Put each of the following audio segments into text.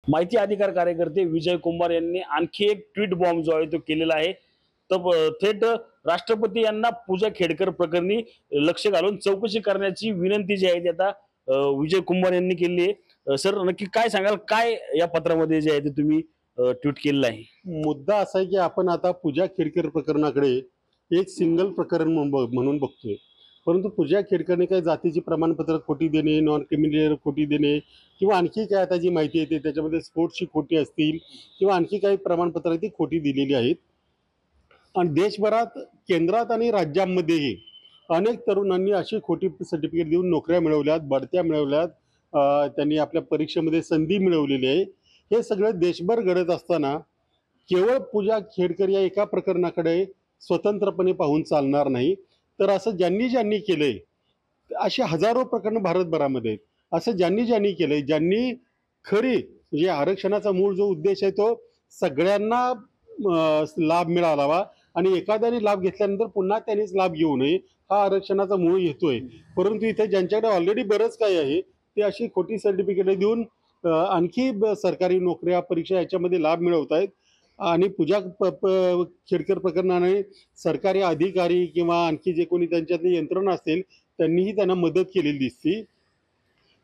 माहिती अधिकार कार्यकर्ते विजय कुमार यांनी आणखी एक ट्विट बॉम्ब जो आहे तो केलेला आहे। तर थेट राष्ट्रपती यांना पूजा खेडकर प्रकरणी लक्ष घालून चौकशी करण्याची विनंती जी आहे ती आता विजय कुमार यांनी केली आहे। सर नक्की काय सांगाल, काय या पत्रामध्ये जे आहे ते तुम्ही ट्विट केलेलं आहे? मुद्दा असा आहे की आपण आता पूजा खेडकर प्रकरणाकडे एक सिंगल प्रकरण म्हणून बघतोय, परंतु पूजा खेडकरने काही जातीची प्रमाणपत्र खोटी देणे, नॉन क्रिमिनल खोटी देणे किंवा आणखी काय आता जी माहिती येते त्याच्यामध्ये स्पोर्ट्सची खोटी असतील किंवा आणखी काही प्रमाणपत्र ती खोटी दिलेली आहेत। आणि देशभरात केंद्रात आणि राज्यांमध्येही अनेक तरुणांनी अशी खोटी सर्टिफिकेट देऊन नोकऱ्या मिळवल्यात, बढत्या मिळवल्यात, त्यांनी आपल्या परीक्षेमध्ये संधी मिळवलेली आहे। हे सगळं देशभर घडत असताना केवळ पूजा खेडकर या एका प्रकरणाकडे स्वतंत्रपणे पाहून चालणार नाही, तर असं ज्यांनी ज्यांनी केलंय अशी हजारो प्रकरणं भारतभरामध्ये आहेत। असं ज्यांनी ज्यांनी केलंय, ज्यांनी खरी म्हणजे आरक्षणाचा मूळ जो उद्देश आहे तो सगळ्यांना लाभ मिळावा आणि एखाद्याने लाभ घेतल्यानंतर पुन्हा त्यांनीच लाभ घेऊ नये, हा आरक्षणाचा मूळ येतोय। परंतु इथे ज्यांच्याकडे ऑलरेडी बरंच काही आहे ते अशी खोटी सर्टिफिकेट देऊन आणखी सरकारी नोकऱ्या, परीक्षा याच्यामध्ये लाभ मिळवत आहेत। आणि पूजा खेडकर प्रकरणाने सरकारी अधिकारी किंवा आणखी जे कोणी त्यांच्यातली यंत्रणा असेल त्यांनीही त्यांना मदत केलेली दिसते।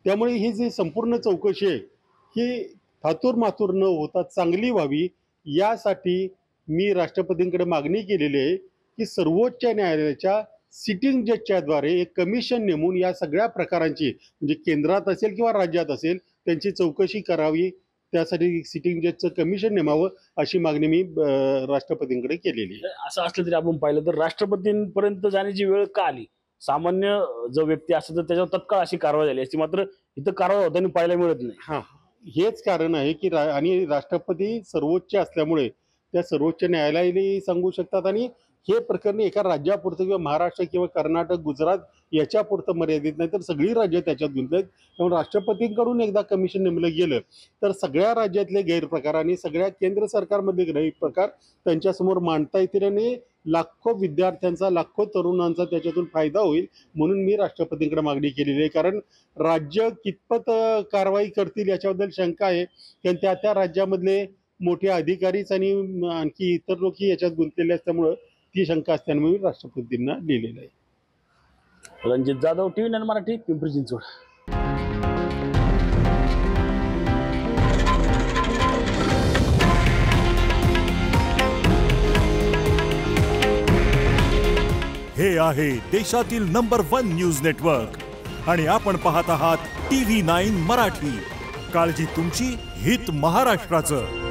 त्यामुळे ही जी संपूर्ण चौकशी आहे ही थातूर मातूर न होता चांगली व्हावी, यासाठी मी राष्ट्रपतींकडे मागणी केलेली आहे की सर्वोच्च न्यायालयाच्या सिटिंग जजच्या द्वारे एक कमिशन नेमून या सगळ्या प्रकारांची म्हणजे केंद्रात असेल किंवा राज्यात असेल त्यांची चौकशी करावी, त्यासाठी सिटिंग जजचं कमिशन नेमावं अशी मागणी मी राष्ट्रपतींकडे केलेली आहे। असं असलं तरी आपण पाहिलं तर राष्ट्रपतींपर्यंत जाण्याची वेळ का आली? सामान्य जो व्यक्ती असतो तर त्याच्यावर तत्काळ अशी कारवाई झाली असती, मात्र इथं कारवाई होताना पाहायला मिळत नाही। हां, हेच कारण आहे की आणि राष्ट्रपती सर्वोच्च असल्यामुळे त्या सर्वोच्च न्यायालयालाही सांगू शकतात आणि हे प्रकरण एका राज्यापुरतं किंवा महाराष्ट्र किंवा कर्नाटक, गुजरात याच्यापुरतं मर्यादित नाही तर सगळी राज्य त्याच्यात गुंतलेत। त्यामुळे राष्ट्रपतींकडून एकदा कमिशन नेमलं गेलं तर सगळ्या राज्यातले गैरप्रकार आणि सगळ्या केंद्र सरकारमधले गैरप्रकार त्यांच्यासमोर मांडता येतील आणि लाखो विद्यार्थ्यांचा, लाखो तरुणांचा त्याच्यातून फायदा होईल, म्हणून मी राष्ट्रपतींकडे मागणी केलेली आहे। कारण राज्य कितपत कारवाई करतील याच्याबद्दल शंका आहे, कारण त्या त्या राज्यामधले मोठे अधिकारीच आणि आणखी इतर लोकही याच्यात गुंतलेले असल्यामुळं ती शंका असल्याने मी राष्ट्रपतींना लिहिलेलं आहे। रणजित जाधव, TV9 मराठी, पिंपरी चिंचवड। हे आहे देशातील नंबर 1 न्यूज नेटवर्क आणि आपण पाहत आहात TV9 मराठी। काळजी तुमची, हित महाराष्ट्राचं।